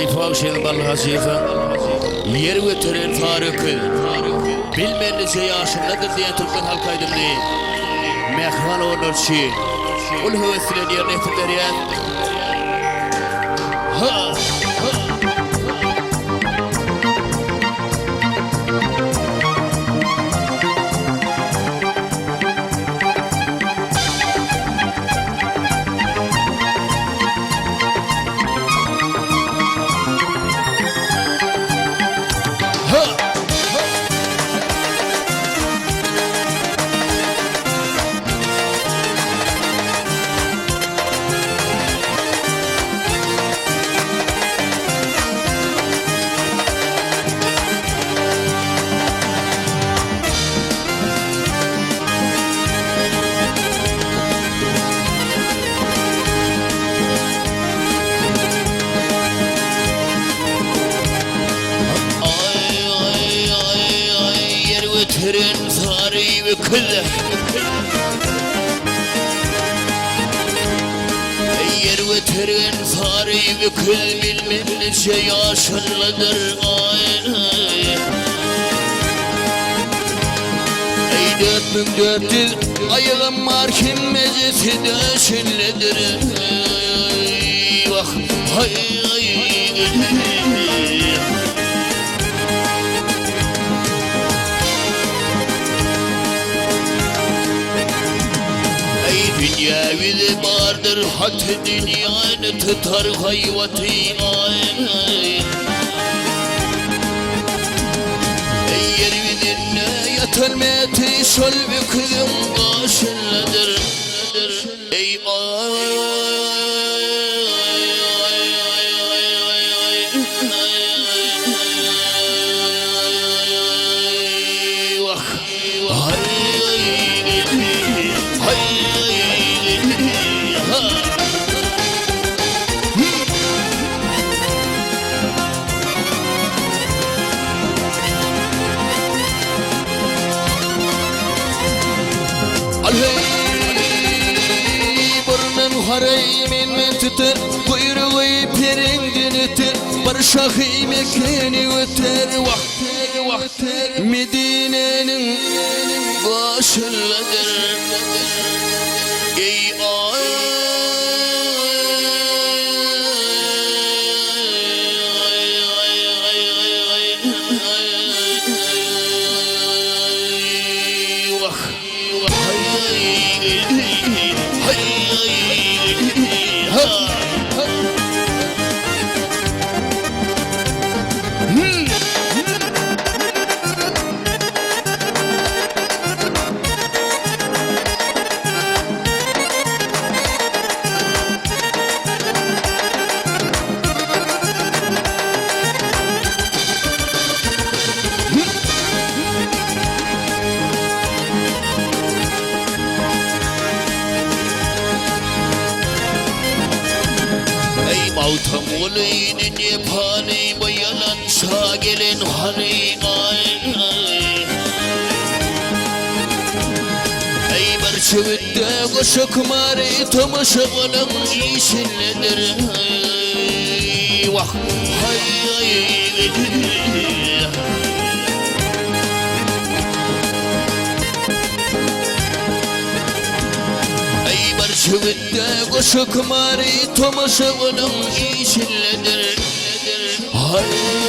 Fakşen balhasife yer götüren Faruk'u bilmenize yaşındadır diye Türkmen halkaydım diye mehvan onurçi ul heveslen yerine etibariyen ha Tren sarı ve kıl yer ve tren sarı ve kıl bilmenize yaşındadır ey 4400 ayağım markin meclisi döşünledir vah hay dünya bir vardır hatta dünyanı tutar hayvatı yer birine yatar meti şol bir kızım başındadır ey Haraymin tüter, kuyruğu perengin öter, barşağı mekeni öter, vakter, Medine'nin başındadır. Ey Mautam olayının yapani bayalan sağ gelen hani ey barçıvıtta koşa kumari tamaşa olan işinledir vah hay Şüvette koşu kumari tomaşa onun işinledir. Hayır